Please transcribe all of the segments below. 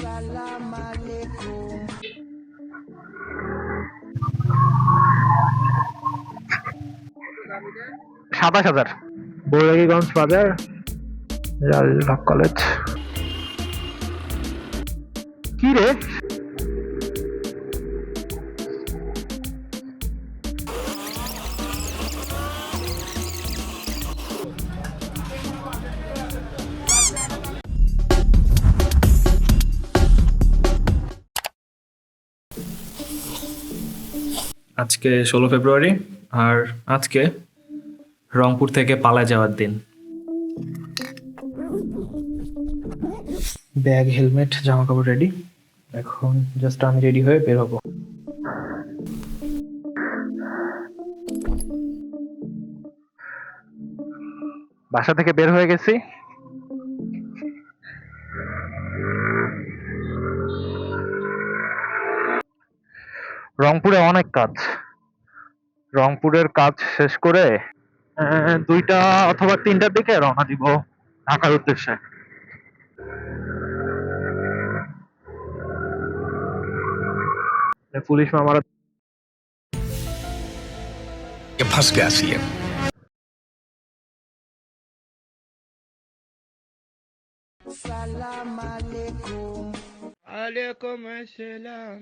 27,000 বৈরাগীগঞ্জ বাজার, রাজবাগ কলেজ। কি রে, আজকে 16 ফেব্রুয়ারি, আর আজকে রংপুর থেকে পালায় যাওয়ার দিন। ব্যাগ, হেলমেট, জামা কাপড় রেডি। এখন জাস্ট আমি রেডি হয়ে বের হবো। বাসা থেকে বের হয়ে গেছি। রংপুরে অনেক কাজ, রংপুরের কাজ শেষ করে 2টা অথবা 3টার দিকে রওনা দিব ঢাকার উদ্দেশ্যে। পুলিশ মামারা फंस गया सीएम। वालेकुम अस्सलाम।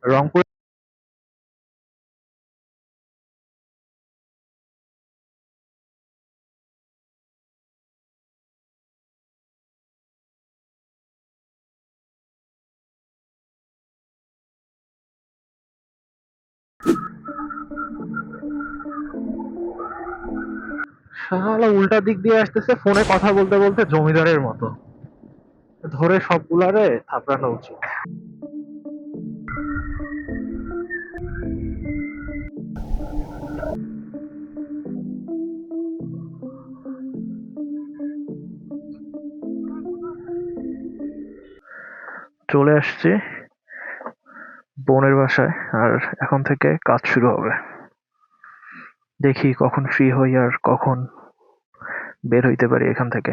রংপুর শালা উল্টা দিক দিয়ে আসতেছে, ফোনে কথা বলতে বলতে জমিদারের মতো। ধরে সবগুলারে থাপড়ানো উচিত। চলে আসছি বোনের বাসায়, আর এখন থেকে কাজ শুরু হবে। দেখি কখন ফ্রি হই আর কখন বের হইতে পারি এখান থেকে।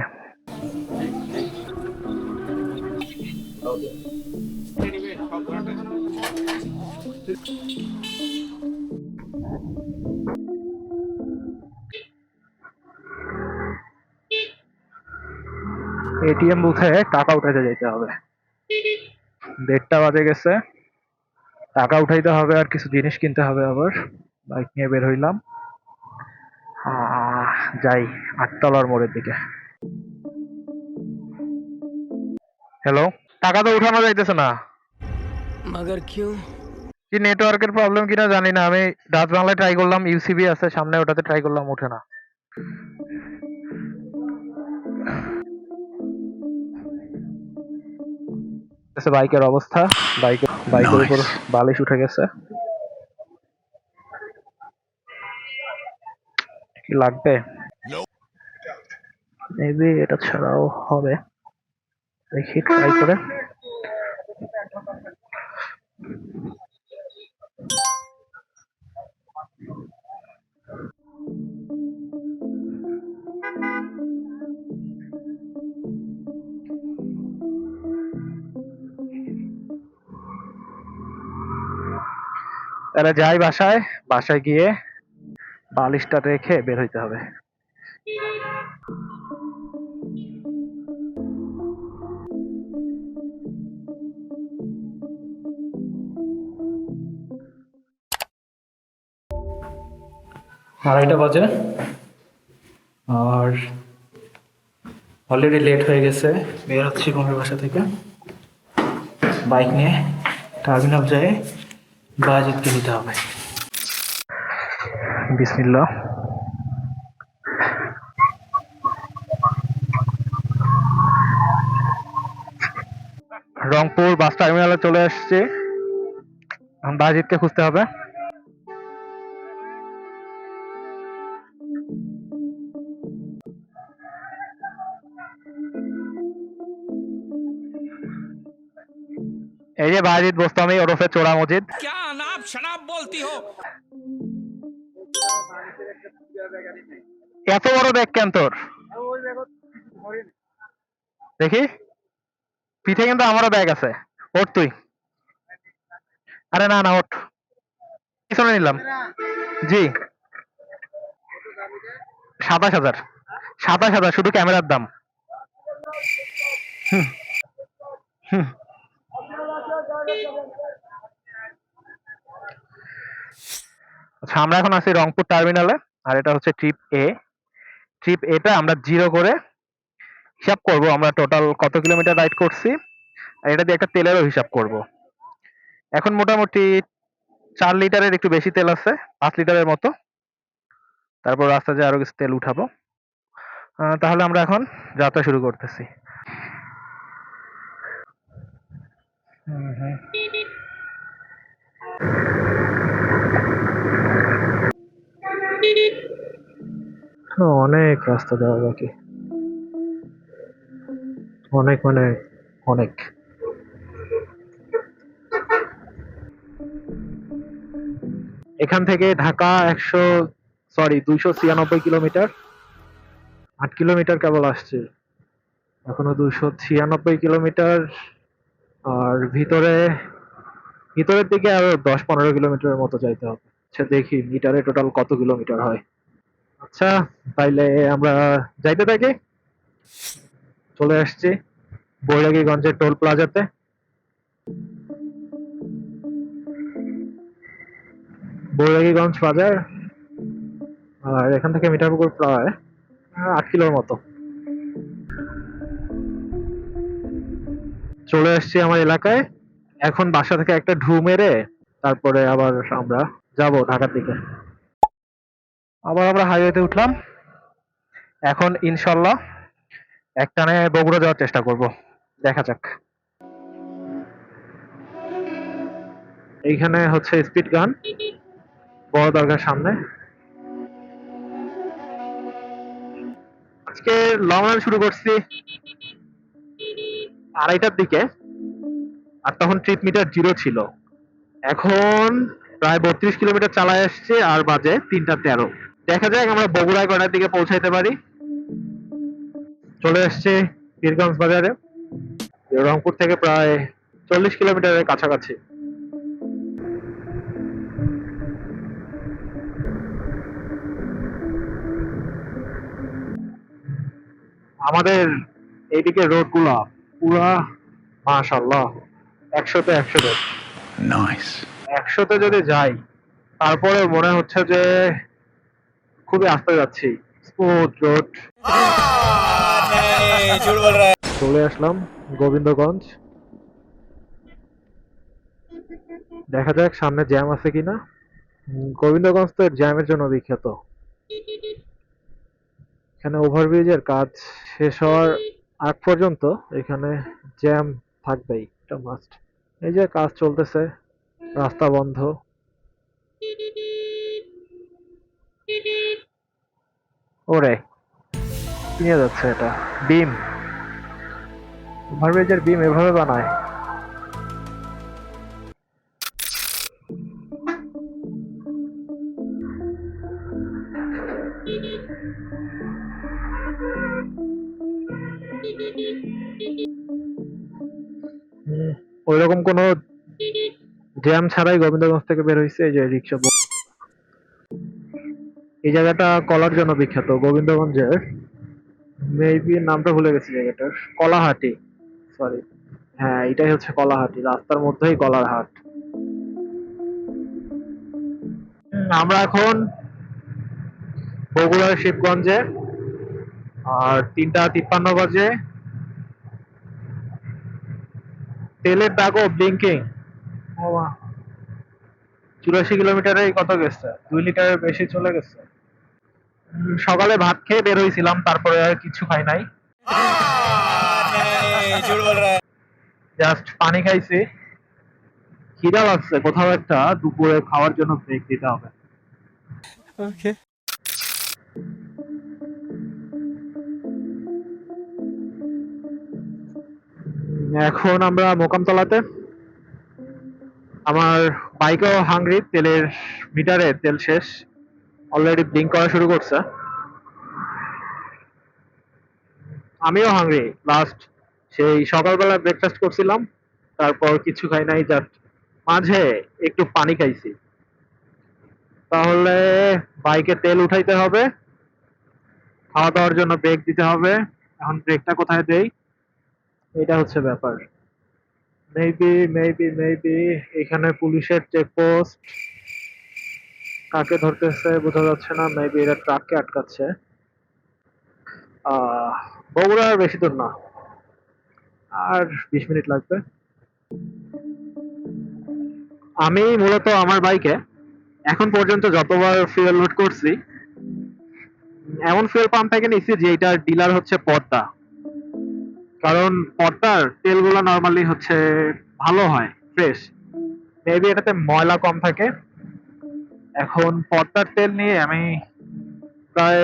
এটিএম বুথে টাকা উঠাইতে যেতে হবে। 1:30 বাজে গেছে, টাকা উঠাইতে হবে আর কিছু জিনিস কিনতে হবে। আবার বাইক নিয়ে বের হইলাম। যাই 8তলার মোড়ের দিকে। হ্যালো, টাকা তো উঠানো যাইতেছে না। मगर क्यों? কি নেটওয়ার্কের প্রবলেম কিনা জানি না। আমি ডাচ বাংলায় ট্রাই করলাম, ইউসিবি আছে সামনে, ওটাতে ট্রাই করলাম, ওঠে না। বাইকের অবস্থা, বাইকের উপর Nice. বালিশ উঠে গেছে। কি লাগবে? মেবি এটা ছাড়াও হবে, দেখি ট্রাই করে। তাহলে যাই বাসায়, বাসায় গিয়ে বালিশটা রেখে বের হইতে হবে। আড়াইটা বাজে, আর অলরেডি লেট হয়ে গেছে। বের হচ্ছি বোনের বাসা থেকে বাইক নিয়ে। টার্মিনাল যায় বাজিতকে নিতে হবে। বিসমিল্লাহ। রংপুর বাস টার্মিনালে চলে আসছি, এখন বাজিতকে খুঁজতে হবে। এই যে বাজিদ বোস্তামি ওরফে চোরা মজিদ। क्या अनाप शनाप बोलती हो। এত বড় ব্যাগ কেন তোর? দেখি পিঠে কিন্তু আমারও ব্যাগ আছে। ওঠ তুই। আরে না না ওঠ। পিছনে নিলাম। জি ২৭,০০০। ২৭,০০০ শুধু ক্যামেরার দাম। হুম, হুম। আচ্ছা আমরা এখন আছি রংপুর টার্মিনালে। আর এটা হচ্ছে ট্রিপ এ। ট্রিপ এটা আমরা জিরো করে হিসাব করব আমরা টোটাল কত কিলোমিটার রাইড করছি, আর এটা দিয়ে একটা তেলেরও হিসাব করব। এখন মোটামুটি ৪ লিটারের একটু বেশি তেল আছে, ৫ লিটারের মতো। তারপর রাস্তা দিয়ে আরো কিছু তেল উঠাবো। তাহলে আমরা এখন যাত্রা শুরু করতেছি। হুম হুম। অনেক রাস্তা যাওয়া বাকি, অনেক মানে অনেক। এখান থেকে ঢাকা ২৯৬ কিলোমিটার। ৮ কিলোমিটার কেবল আসছে, এখনো ২৯৬ কিলোমিটার। আর ভিতরের দিকে আরো ১০-১৫ কিলোমিটারের মতো যাইতে হবে। আচ্ছা দেখি মিটারে টোটাল কত কিলোমিটার হয়। আচ্ছা তাইলে আমরা যাইতে থাকি। চলে আসছি বৈরাগীগঞ্জের টোল প্লাজাতে। বৈরাগীগঞ্জ বাজার। আর এখান থেকে মিঠাপুকুর প্রায় ৮ কিলোর মতো। চলে আসছি আমার এলাকায়। এখন বাসা থেকে একটা ঢু মেরে তারপরে আবার আমরা যাব ঢাকার দিকে। আবার আমরা হাইওয়েতে উঠলাম। এখন ইনশাল্লাহ একটানে বগুড়া যাওয়ার চেষ্টা করব, দেখা যাক। এইখানে হচ্ছে স্পিড গান, বড় দরগার সামনে। আজকে লং রান শুরু করছি ২:৩০টার দিকে, আর তখন ট্রিপ মিটার জিরো ছিল। এখন প্রায় ৩২ কিলোমিটার চালায় আসছে, আর বাজে ৩টা ১৩। দেখা যাক আমরা বগুড়ায় কটার দিকে পৌঁছাইতে পারি। চলে আসছে পীরগঞ্জ বাজারে, রংপুর থেকে প্রায় ৪০ কিলোমিটারের কাছাকাছি। আমাদের এইদিকে রোড গুলা পুরা মাশাআল্লাহ ১০০-১০০। Nice. ১০০তে যদি যাই তারপরে মনে হচ্ছে যে খুবই আস্তে যাচ্ছি, স্মুথ রোড। চলে আসলাম গোবিন্দগঞ্জ। দেখা যাক সামনে জ্যাম আছে কিনা। গোবিন্দগঞ্জ তো জ্যামের জন্য বিখ্যাত। এখানে ওভারব্রিজের কাজ শেষ হওয়ার আগ পর্যন্ত এখানে জ্যাম থাকবেই, এটা মাস্ট। এই যে কাজ চলতেছে, রাস্তা বন্ধ। ওরে কি নিয়ে যাচ্ছে এটা? বিম। ওভারব্রিজের বিম এভাবে বানায়? ওইরকম কোনো জ্যাম ছাড়াই গোবিন্দগঞ্জ থেকে বের হয়েছে এই যে রিক্সা। এই জায়গাটা কলার জন্য বিখ্যাত গোবিন্দগঞ্জের। মেবি নামটা ভুলে গেছি জায়গাটার। কলাহাটি, সরি। হ্যাঁ এটাই হচ্ছে কলাহাটি, রাস্তার মধ্যেই কলার হাট। আমরা এখন বগুড়ার শিবগঞ্জে, আর ৩টা ৫৩ বাজে। তেলের দাগও ব্লিঙ্কিং। ৮৪ কিলোমিটারে কত গেছে, ২ লিটারের বেশি চলে গেছে। সকালে ভাত খেয়ে বের হয়েছিলাম, তারপরে আর কিছু খাই নাই, জাস্ট পানি খাইছি। খিদা লাগছে, কোথাও একটা দুপুরে খাওয়ার জন্য ব্রেক দিতে হবে। এখন আমরা মোকামতলাতে। আমার বাইকও হাংরি, তেলের মিটারে তেল শেষ, অলরেডি ব্লিঙ্ক করা শুরু করছে। আমিও হাংরি, লাস্ট সেই সকালবেলা ব্রেকফাস্ট করছিলাম, তারপর কিছু খাই নাই, জাস্ট মাঝে একটু পানি খাইছি। তাহলে বাইকে তেল উঠাইতে হবে, খাওয়া দাওয়ার জন্য ব্রেক দিতে হবে। এখন ব্রেকটা কোথায় দেই, এটা হচ্ছে ব্যাপার। মেবি এখানে পুলিশের চেকপোস্ট, কাকে ধরতেছে বোঝা যাচ্ছে না, মেবি এরা ট্রাককে আটকাচ্ছে। বগুড়া আর বেশি দূর না, আর 20 মিনিট লাগবে। আমি মূলত আমার বাইকে এখন পর্যন্ত যতবার ফুয়েল লোড করছি, এমন ফুয়েল পাম্প থেকে নিচ্ছি যে এটার ডিলার হচ্ছে পদ্মা। কারণ পদ্মার তেলগুলো নর্মালি হচ্ছে ভালো হয়, ফ্রেশ, মেবি এটাতে ময়লা কম থাকে। এখন পদ্মার তেল নিয়ে আমি প্রায়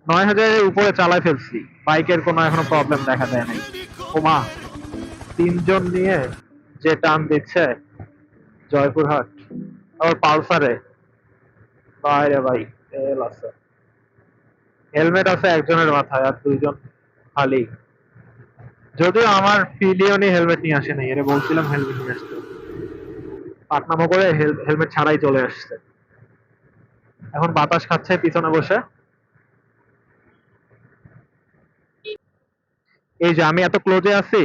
9,000-এর উপরে চালায় ফেলছি, বাইকের কোনো এখনো প্রবলেম দেখা দেয় নাই। ওমা, 3 জন নিয়ে যে টান দিচ্ছে জয়পুরহাট, আবার পালসারে, বাইরে ভাই তেল আছে, হেলমেট আছে একজনের মাথায় আর 2 জন খালি। যদিও আমার পিলিয়নই হেলমেট নিয়ে আসে নাই, এরে বলছিলাম হেলমেট নিয়ে আসতে, পাকনামো করে হেলমেট ছাড়াই চলে আসছে। এখন বাতাস খাচ্ছে পিছনে বসে। এই যে আমি এত ক্লোজে আছি,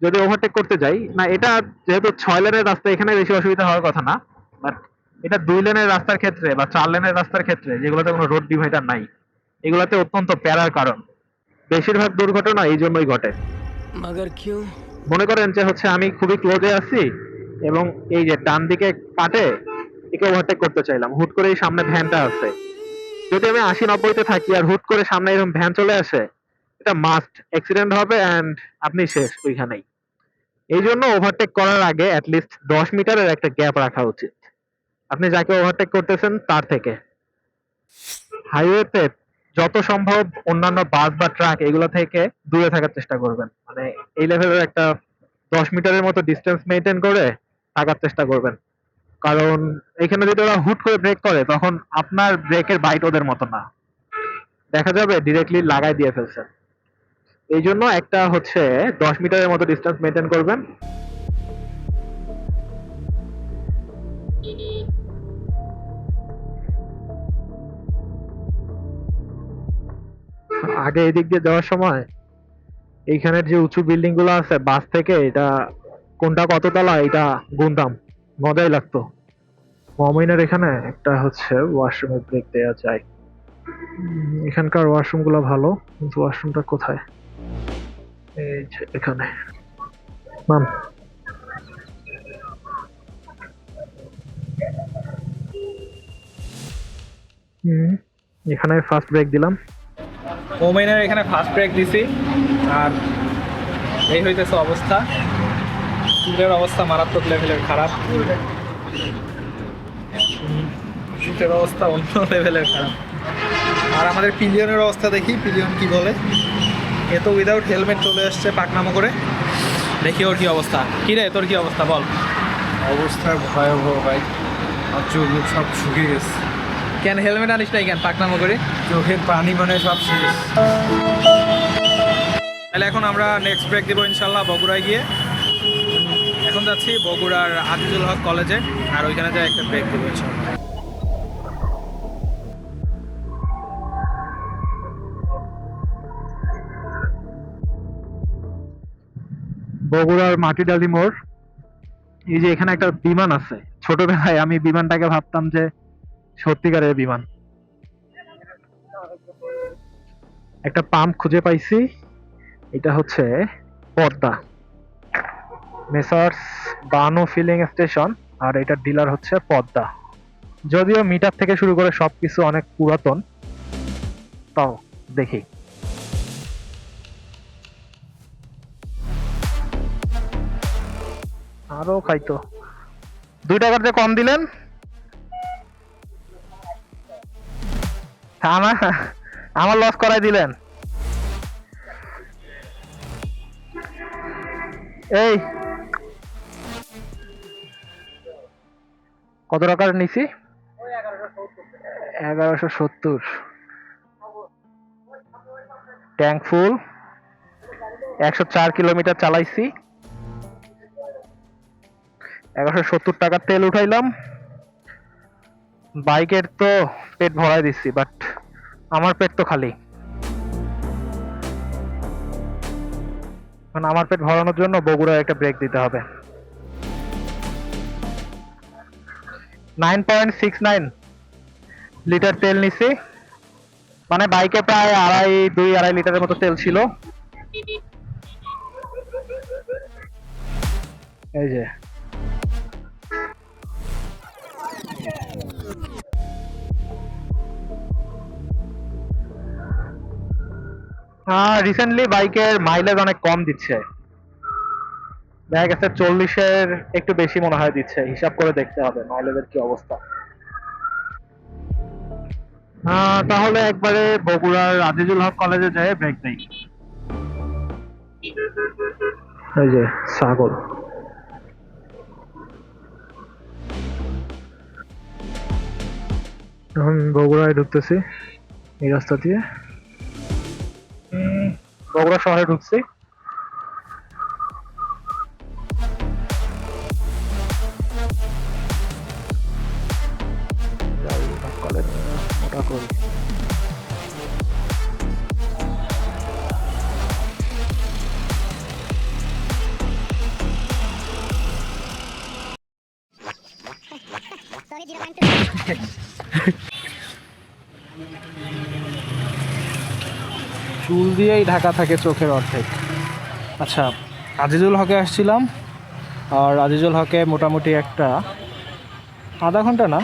যদি ওভারটেক করতে যাই না, এটা যেহেতু 6 লেনের রাস্তা, এখানে বেশি অসুবিধা হওয়ার কথা না, বাট এটা 2 লেনের রাস্তার ক্ষেত্রে বা 4 লেনের রাস্তার ক্ষেত্রে, যেগুলোতে কোনো রোড ডিভাইডার নাই, এগুলোতে অত্যন্ত প্যারার কারণ। বেশিরভাগ দুর্ঘটনা এই জন্যই ঘটে। मगर क्यों? মনে করেন যে হচ্ছে আমি খুবই ক্লোজে আছি এবং এই যে ডান দিকে কাটে, একে ওভারটেক করতে চাইলাম, হুট করে এই সামনে ভ্যানটা আছে, যদি আমি 80-90-তে থাকি আর হুট করে সামনে এরকম ভ্যান চলে আসে, এটা মাস্ট অ্যাক্সিডেন্ট হবে এন্ড আপনি শেষ ওইখানেই। এই জন্য ওভারটেক করার আগে অ্যাটলিস্ট 10 মিটারের একটা গ্যাপ রাখা উচিত আপনি যাকে ওভারটেক করতেছেন তার থেকে। হাইওয়েতে যত সম্ভব অন্যান্য বাস বা ট্রাক এগুলো থেকে দূরে থাকার চেষ্টা করবেন, মানে এই লেভেলের একটা 10 মিটারের মতো ডিস্টেন্স মেনটেন করে থাকার চেষ্টা করবেন। কারণ এখানে যদি ওরা হুট করে ব্রেক করে, তখন আপনার ব্রেকের বাইট ওদের মতো না, দেখা যাবে ডিরেক্টলি লাগাই দিয়ে ফেলছে। এই জন্য একটা হচ্ছে 10 মিটারের মতো ডিস্টেন্স মেনটেন করবেন। আগে এদিক দিয়ে যাওয়ার সময় এইখানের যে উঁচু বিল্ডিং গুলো আছে, বাস থেকে এটা কোনটা কত তলা এটা গুনতাম, মজাই লাগতো। মমিনের এখানে একটা হচ্ছে ওয়াশরুমে ব্রেক দেওয়া যায়। এখানকার ওয়াশরুম গুলো ভালো, কিন্তু ওয়াশরুমটা কোথায়, এই যে এখানে। নাম এখানে ফার্স্ট ব্রেক দিলাম। মোমেনের এখানে ফার্স্ট ব্রেক দিছি, আর এই হইতেছে অবস্থা। চুলের অবস্থা মারাত্মক লেভেলের খারাপ, চুলের অবস্থা অন্য লেভেলের খারাপ। আর আমাদের পিলিয়নের অবস্থা দেখি, পিলিয়ন কি বলে। এ তো উইদাউট হেলমেট চলে আসছে পাকনামো করে, দেখি ওর কি অবস্থা। কি রে, তোর কি অবস্থা বল। অবস্থা ভয়াবহ ভাই, আর চোখ মুখ সব শুকিয়ে গেছে। কেন হেলমেট আনিস নাই কেন পাকনামো করে? চোখের পানি মানে সব শেষ। তাহলে এখন আমরা নেক্সট ব্রেক দেবো ইনশাল্লাহ বগুড়ায় গিয়ে। এখন যাচ্ছি বগুড়ার আজিজুল হক কলেজে, আর ওইখানে যাই একটা ব্রেক দেবো ইনশাল্লাহ। বগুড়ার মাটিডালি মোড়। এই যে এখানে একটা বিমান আছে, ছোটবেলায় আমি বিমানটাকে ভাবতাম যে সত্যিকারের বিমান। একটা পাম্প খুঁজে পাইছি, এটা হচ্ছে পদ্মা মেসার্স বানো ফিলিং স্টেশন, আর এটার ডিলার হচ্ছে পদ্মা। যদিও মিটার থেকে শুরু করে সবকিছু অনেক পুরাতন, তাও দেখি। আরো খাইতো, 2 টাকার যে কম দিলেন। আমার লস করাই দিলেন। এই কত টাকার নিছি? 1170। ট্যাঙ্ক ফুল, 104 কিলোমিটার চালাইছি, 1170 টাকার তেল উঠাইলাম। বাইকের তো পেট ভরাই দিচ্ছি, বাট আমার পেট তো খালি। এখন আমার পেট ভরানোর জন্য বগুড়ায় একটা ব্রেক দিতে হবে। 9.69 লিটার তেল নিছি, মানে বাইকে প্রায় 2.5 লিটারের মতো তেল ছিল। এই যে রিসেন্টলি বাইকের মাইলেজ অনেক কম দিচ্ছে, দেখা গেছে 40-এর একটু বেশি মনে হয় দিচ্ছে। হিসাব করে দেখতে হবে মাইলেজের কি অবস্থা। তাহলে একবারে বগুড়ার আজিজুল হক কলেজে যেয়ে ব্রেক দেই। এই যে ছাগল। এখন বগুড়ায় ঢুকতেছি এই রাস্তা দিয়ে। বগুড়া শহরে ঢুকছি। কলেজ মোটা করি। চুল দিয়েই ঢাকা থাকে চোখের অর্ধেক। আচ্ছা, আজিজুল হকে আসছিলাম, আর আজিজুল হকে মোটামুটি একটা আধা ঘন্টা না,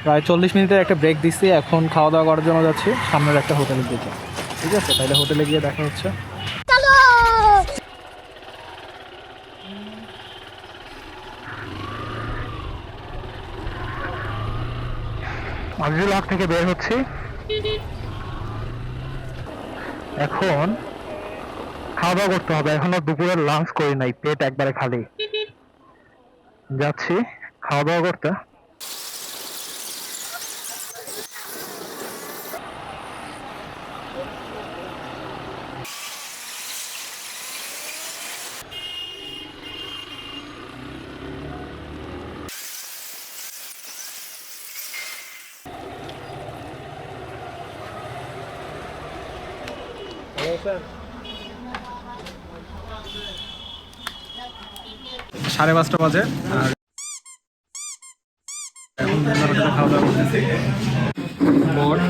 প্রায় 40 মিনিটের একটা ব্রেক দিচ্ছি। এখন খাওয়া দাওয়া করার জন্য যাচ্ছি সামনের একটা হোটেলের দিকে। ঠিক আছে, তাহলে হোটেলে গিয়ে দেখা হচ্ছে। আজিজুল হক থেকে বের হচ্ছি। এখন খাওয়া দাওয়া করতে হবে, এখনো দুপুরের লাঞ্চ করি নাই, পেট একবারে খালি। যাচ্ছি খাওয়া দাওয়া করতে। সাড়ে 5টা বাজে, আর এখন হোটেলে খাওয়া দাওয়া করতেছি। বট,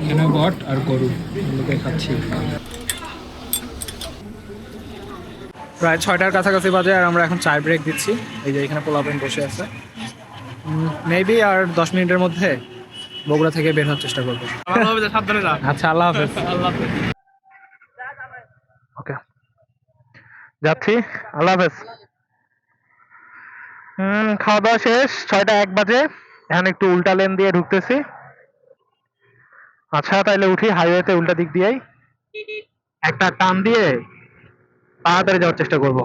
এখানে বট আর গরু এগুলোকে খাচ্ছি। প্রায় 6টার কাছাকাছি বাজে, আর আমরা এখন চায় ব্রেক দিচ্ছি। এই যে এখানে পোলাপেন বসে আছে। মেবি আর 10 মিনিটের মধ্যে বগুড়া থেকে বের হওয়ার চেষ্টা করবো। আচ্ছা, আল্লাহ হাফেজ। ওকে, যাচ্ছি, আল্লাহ হাফেজ। খাওয়া দাওয়া শেষ, 6টা 1 বাজে। এখন একটু উল্টা লেন দিয়ে ঢুকতেছি। আচ্ছা তাইলে উঠি হাইওয়েতে উল্টা দিক দিয়েই, একটা টান দিয়ে তাড়াতাড়ি যাওয়ার চেষ্টা করব।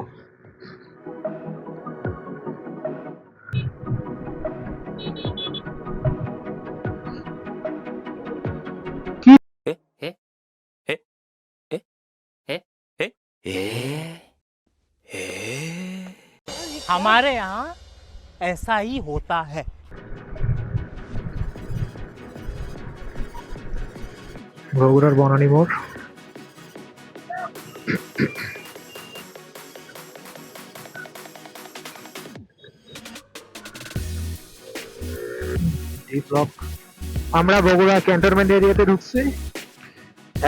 हमारे यहाँ ऐसा ही होता है। বগুড়ার বনানী মোড়। আমরা বগুড়া ক্যান্টনমেন্ট এরিয়াতে ঢুকছি,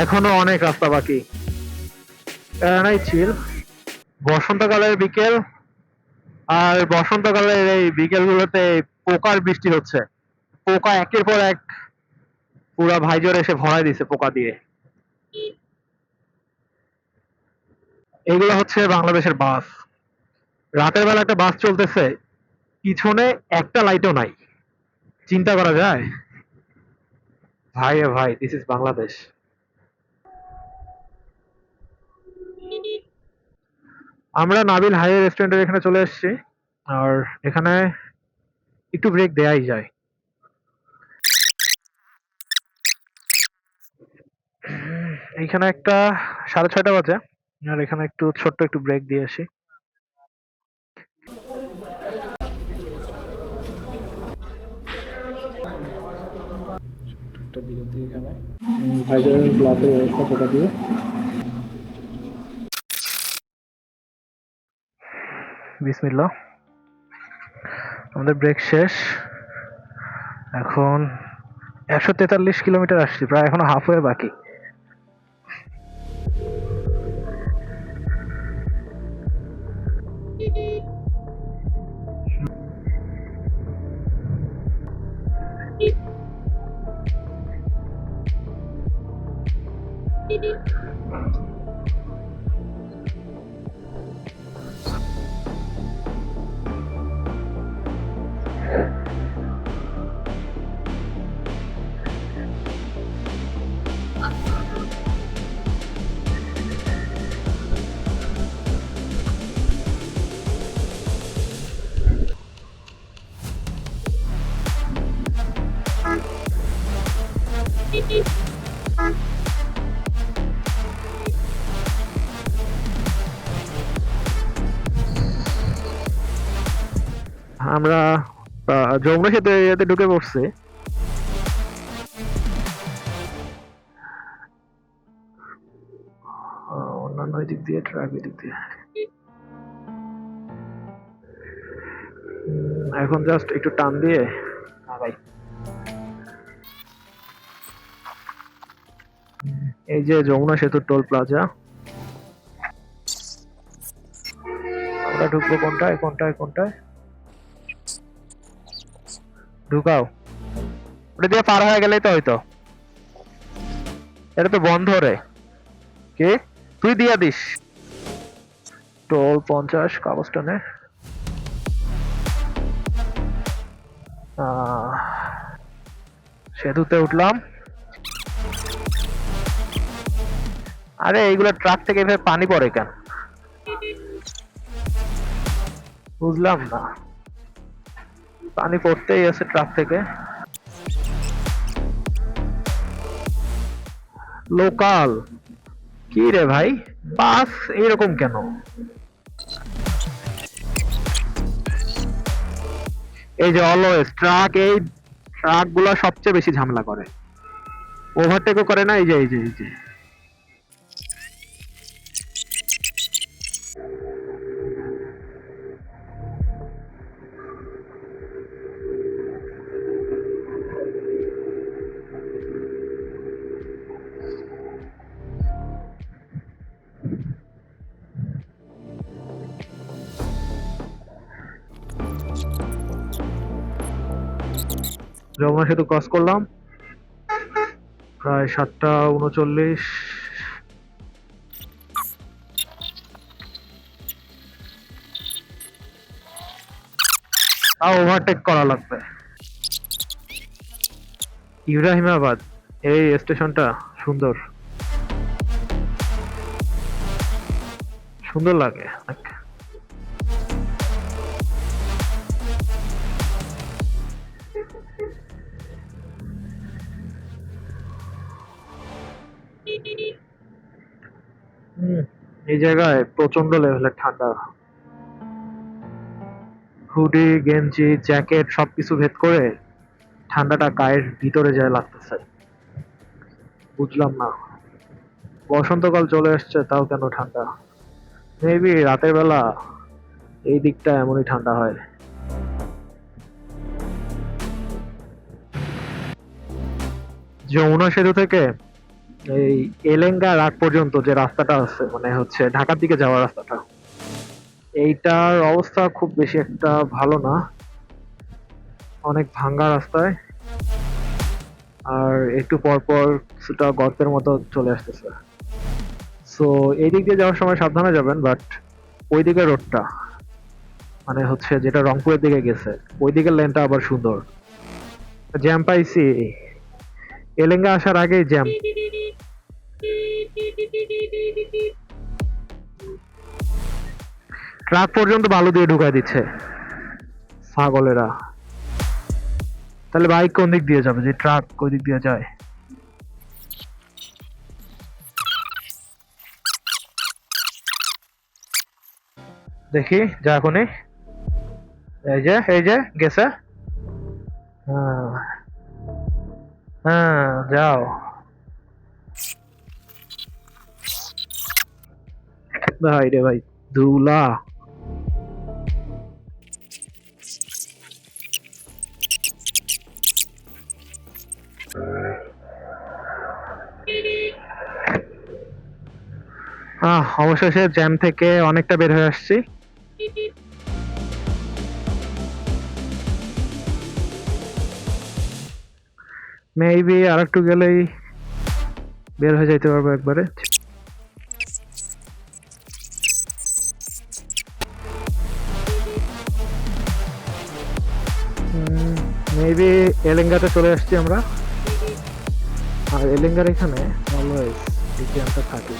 এখনো অনেক রাস্তা বাকি। নাই চিল। বসন্তকালের বিকেল, আর বসন্তকালের এই বিকেলগুলোতে পোকার বৃষ্টি হচ্ছে। পোকা একের পর এক পুরা ভাইজর এসে ভরাই দিছে পোকা দিয়ে। এগুলো হচ্ছে বাংলাদেশের বাস। রাতের বেলা একটা বাস চলতেছে, পিছনে একটা লাইটও নাই। চিন্তা করা যায়? ভাই ভাই, দিস ইজ বাংলাদেশ। আমরা নাবিল হাই রেস্টুরেন্টের এখানে চলে এসেছি, আর এখানে একটু ব্রেক দেয়াই যায়। এইখানে একটা 6:30 বাজে, আর এখানে একটু ছোট্ট একটু ব্রেক দিয়ে আসি। একটা বিরতি এখানে ভাইজার গ্লাসের ব্যবস্থা করে দিয়ে বিসমিল্লাহ। আমাদের ব্রেক শেষ। এখন 143 কিলোমিটার আসছি, প্রায় এখনো হাফ ওয়ে বাকি। আমরা যমুনা সেতু এরিয়াতে ঢুকে পড়ছি। অন্যান্য দিক দিয়ে ট্রাক দিক দিয়ে এখন জাস্ট একটু টান দিয়ে আগাই। এই যে যমুনা সেতু টোল প্লাজা। আমরা ঢুকবো কোনটায় কোনটায় কোনটায়? ঢুকাও। ওটা দিয়ে পার হয়ে গেলেই তো হয়তো। এটা তো বন্ধ রে। কে তুই দিয়া দিস? টোল 50 কাগজটা নে। সেতুতে উঠলাম। আরে এইগুলো ট্রাক থেকে এভাবে পানি পড়ে কেন? বুঝলাম না, পানি পড়তেই আছে ট্রাক থেকে। লোকাল কি রে ভাই, বাস এইরকম কেন? এই যে অলওয়েজ ট্রাক, এই ট্রাক গুলা সবচেয়ে বেশি ঝামেলা করে, ওভারটেকও করে না। এই যে এই যে এই যে যমুনা সেতু ক্রস করলাম প্রায় 7:39। তাও ওভারটেক করা লাগবে। ইব্রাহিমাবাদ, এই স্টেশনটা সুন্দর, সুন্দর লাগে। এই জায়গায় প্রচন্ড লেভেলের ঠান্ডা। হুডি, গেঞ্জি, জ্যাকেট সবকিছু ভেদ করে ঠান্ডাটা গায়ের ভিতরে যায় লাগতেছে। বুঝলাম না, বসন্তকাল চলে আসছে তাও কেন ঠান্ডা? মেবি রাতের বেলা এই দিকটা এমনই ঠান্ডা হয়। যমুনা সেতু থেকে এই এলেঙ্গা রাত পর্যন্ত যে রাস্তাটা আছে, মানে হচ্ছে ঢাকার দিকে যাওয়ার রাস্তাটা, এইটার অবস্থা খুব বেশি একটা ভালো না, অনেক ভাঙ্গা রাস্তায়, আর একটু পর পর কিছুটা গর্তের মতো চলে আসতেছে। সো এই দিক দিয়ে যাওয়ার সময় সাবধানে যাবেন, বাট ওই দিকের রোডটা, মানে হচ্ছে যেটা রংপুরের দিকে গেছে, ওই দিকের লেনটা আবার সুন্দর। জ্যাম পাইছি, এলেঙ্গা আসার আগেই জ্যাম। ট্রাক পর্যন্ত বালু দিয়ে ঢুকাই দিচ্ছে ছাগলেরা। তাহলে বাইক কোন দিক দিয়ে যাবে, যে ট্রাক ওই দিক দিয়ে যায়? দেখি যা এখনই। এই যে গেছে। হ্যাঁ হ্যাঁ, যাও। ভাই রে ভাই, ধুলা। অবশেষে জ্যাম থেকে অনেকটা বের হয়ে আসছি। মেবি আর একটু গেলেই বের হয়ে যাইতে পারবো একবারে। মেবি এলেঙ্গাতে চলে আসছি আমরা। আর এলেঙ্গার এখানে অলওয়েজ ডিসিএমটা থাকে।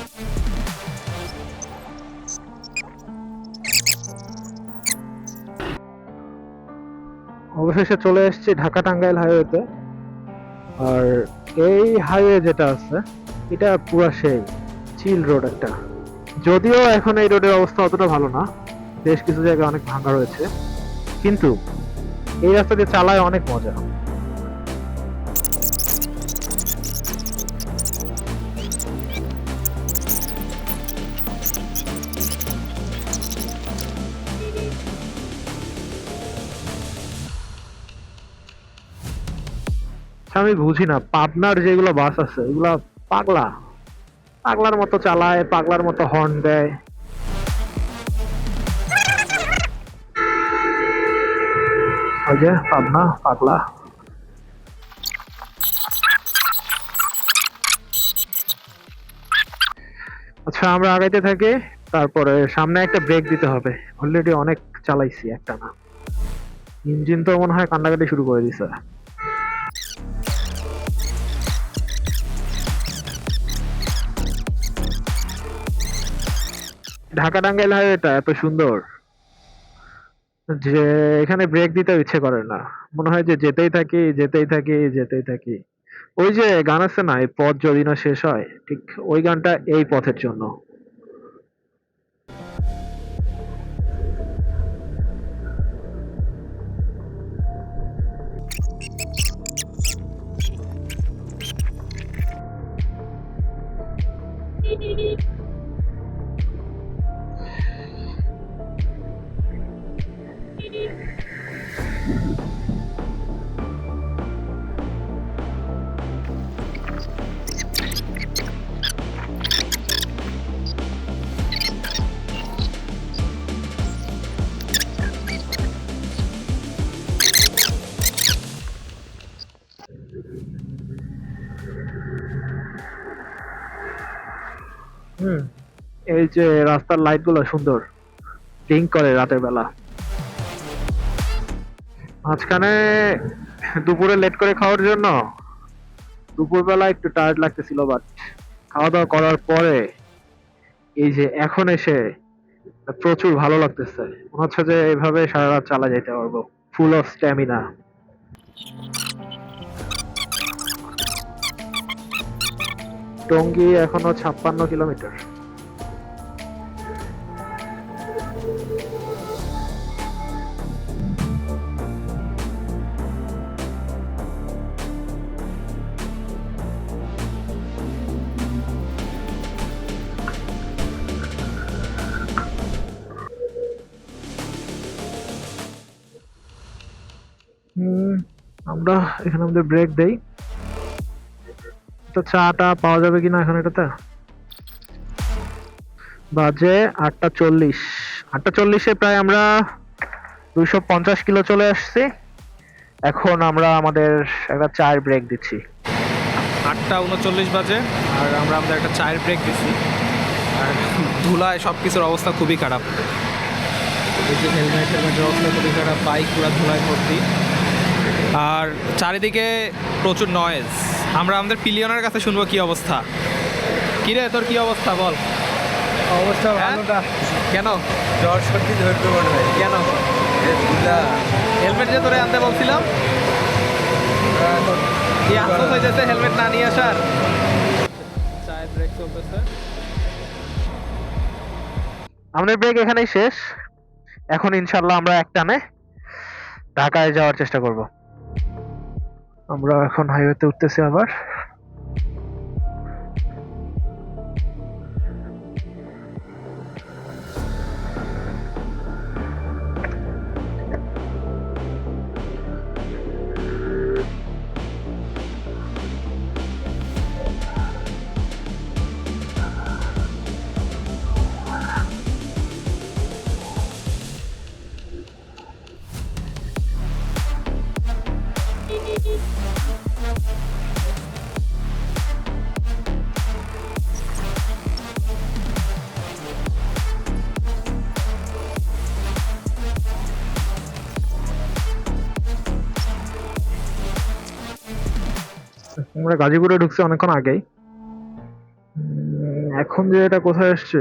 অবশেষে চলে এসেছি ঢাকা টাঙ্গাইল হাইওয়েতে। আর এই হাইওয়ে যেটা আছে এটা পুরো সেই চিল রোড একটা। যদিও এখন এই রোডের অবস্থা অতটা ভালো না, বেশ কিছু জায়গায় অনেক ভাঙা রয়েছে, কিন্তু এই রাস্তা দিয়ে চালায় অনেক মজা। আমি বুঝি না পাবনার যেগুলো বাস আছে এগুলা পাগলা পাগলার মতো চালায়, পাগলার মতো হর্ন দেয়। ওই যে পাবনা পাগলা। আচ্ছা আমরা আগাইতে থাকি, তারপরে সামনে একটা ব্রেক দিতে হবে। অলরেডি অনেক চালাইছি একটা না, ইঞ্জিন তো মনে হয় কান্নাকাটি শুরু করে দিছে। ঢাকা টাঙ্গাইল হাইওয়েটা এত সুন্দর যে এখানে ব্রেক দিতে ইচ্ছে করে না, মনে হয় যে যেতেই থাকি যেতেই থাকি যেতেই থাকি। ওই যে গান আছে না, এই পথ যদি না শেষ হয়, ঠিক ওই গানটা এই পথের জন্য। হুম, এই যে রাস্তার লাইট গুলো সুন্দর ব্লিঙ্ক করে রাতের বেলা। মাঝখানে দুপুরে লেট করে খাওয়ার জন্য দুপুরবেলা একটু টায়ার্ড লাগতেছিল, বাট খাওয়া দাওয়া করার পরে এই যে এখন এসে প্রচুর ভালো লাগতেছে। মনে হচ্ছে যে এভাবে সারা রাত চালা যেতে পারবো, ফুল অফ স্ট্যামিনা। টঙ্গী এখনো 56 কিলোমিটার। আমরা এখানে আমাদের ব্রেক দেই। তো চাটা পাওয়া যাবে কিনা এখন এটাতে? বাজে 8:40। 8:40-এ প্রায় আমরা 250 কিলো চলে আসছি। এখন আমরা আমাদের একটা চায়ের ব্রেক দিচ্ছি। 8:39 বাজে আর আমরা আমাদের একটা চায়ের ব্রেক দিচ্ছি। আর ধুলায় সব কিছুর অবস্থা খুবই খারাপ। এই যে হেলমেটের অবস্থা খুবই খারাপ, বাইক পুরো ধুলায় ভর্তি, আর চারিদিকে প্রচুর নয়েজ। আমরা আমাদের পিলিয়নের কাছে শুনবো কি অবস্থা। কিরে তোর কি অবস্থা বল? অবস্থা হ্যাঁ? ভালো না। কেন জ্বর সর্দি ধরবে মনে হয়। কেন? এই ধুলা। হেলমেট যে তোরে আনতে বলছিলাম? এখন কি আফসোস হইতেছে হেলমেট না নিয়ে আসার। চায়ের ব্রেক চলতেছে। আমাদের ব্রেক এখানেই শেষ। এখন ইনশাল্লাহ আমরা একটানে ঢাকায় যাওয়ার চেষ্টা করব। আমরা এখন হাইওয়েতে উঠতেছি আবার। আমরা গাজীপুরে ঢুকছি অনেকক্ষণ আগেই। এখন যে এটা কোথায় আসছে,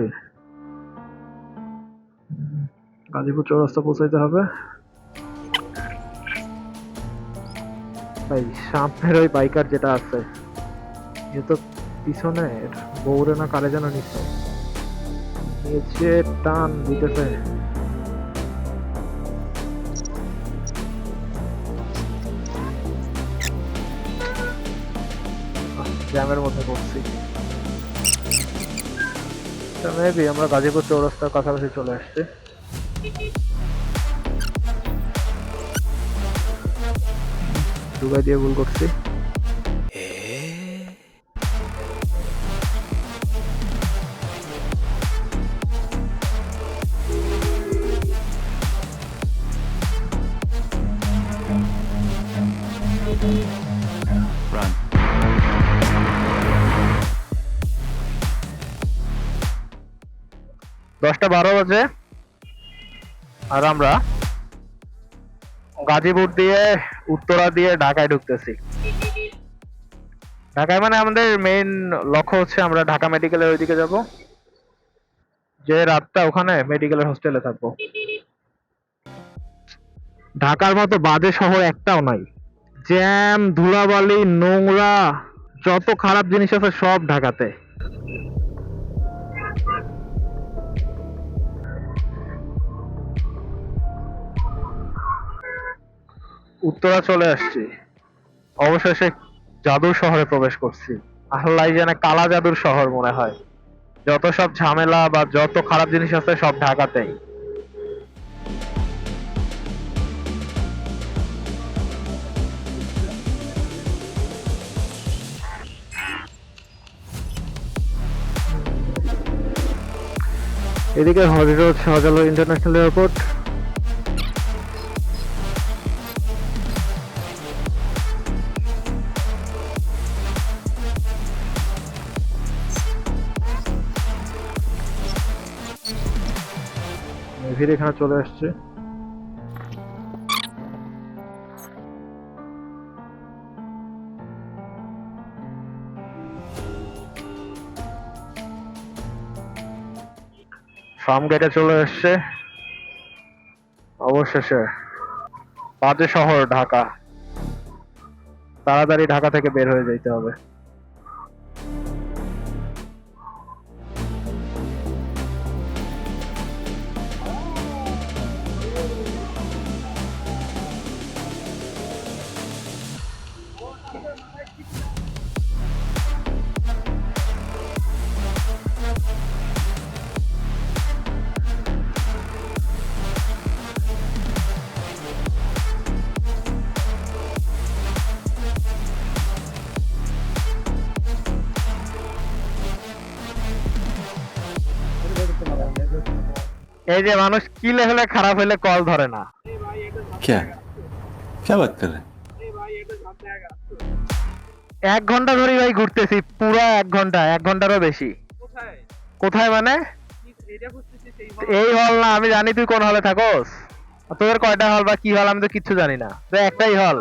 গাজীপুর চৌরাস্তা পৌঁছাইতে হবে। ভাই সামনের ওই বাইকার যেটা আছে এ তো পিছনে বউরে না কারে যেন নিচ্ছে, নিচে টান দিতেছে। জ্যামের মধ্যে পড়ছি। মেবি আমরা গাজীপুর চৌরাস্তার কাছাকাছি চলে আসছি। দুবাই দিয়ে ভুল করছি। Run. 10:12 বাজে আর আমরা গাজীপুর দিয়ে উত্তরা দিয়ে ঢাকায় ঢুকতেছি। ঢাকায় মানে আমাদের মেইন লক্ষ্য হচ্ছে আমরা ঢাকা মেডিকেলের ওইদিকে যাব, যে রাতটা ওখানে মেডিকেলের হোস্টেলে থাকবো। ঢাকার মতো বাজে শহর একটাও নাই। জ্যাম, ধুলাবালি, নোংরা, যত খারাপ জিনিস আছে সব ঢাকাতে। উত্তরা চলে আসছি, অবশেষে জাদুর শহরে প্রবেশ করছি। আল্লাহ জানে কালা জাদুর শহর মনে হয়। যত সব ঝামেলা বা যত খারাপ জিনিস আছে সব ঢাকাতেই। এদিকে হজরত শাহজালাল ইন্টারন্যাশনাল এয়ারপোর্ট, ভিড় এখানে চলে আসছে। ফার্ম গেটে চলে আসছে অবশেষে। বাজে শহর ঢাকা, তাড়াতাড়ি ঢাকা থেকে বের হয়ে যাইতে হবে। এই যে মানুষ কি লেভেলে খারাপ হলে কল ধরে না। क्या क्या बात कर रहे हैं? 1 ঘন্টা ধরে ভাই ঘুরতেছি, পুরো 1 ঘন্টা, 1 ঘন্টারও বেশি। কোথায় মানে? এই হল না, আমি জানি তুই কোন হলে থাকোস। তোদের কয়টা হল বা কি হল আমি তো কিচ্ছু জানি না, তো একটাই হল।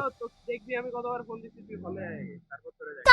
দেখবি আমি কতবার ফোন দিচ্ছি তুই হলে তারপর চলে যাই।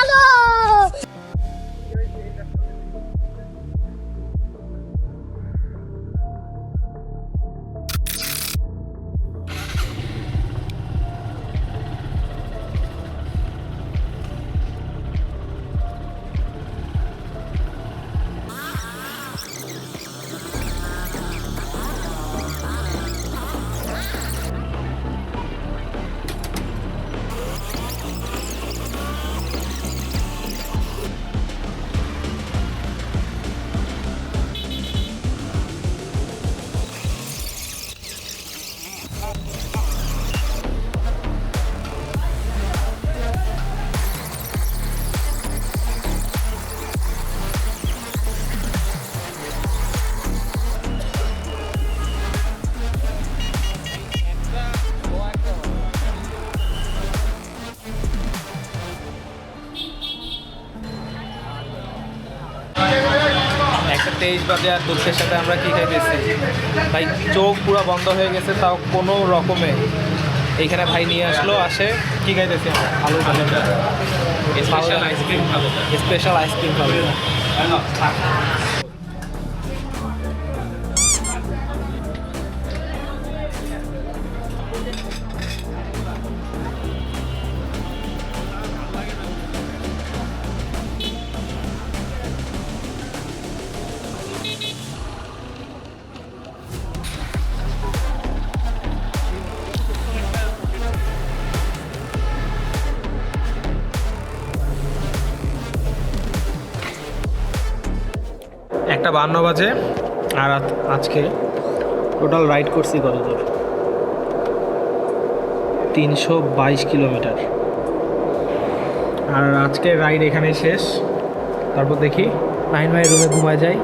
23 বাজে আর দুঃখের সাথে আমরা কী খাইতেছি ভাই, চোখ পুরো বন্ধ হয়ে গেছে, তাও কোনো রকমে এইখানে ভাই নিয়ে আসলো, আসে কী খাইতেছি আমরা, আলু স্পেশাল আইসক্রিম খাবো, স্পেশাল আইসক্রিম খাবো। একটা 52 বাজে আর আজকে টোটাল রাইড করছি কত দূর, 322 কিলোমিটার। আর আজকের রাইড এখানেই শেষ। তারপর দেখি নাইন ভাই রুমে ঘুমায় যাই।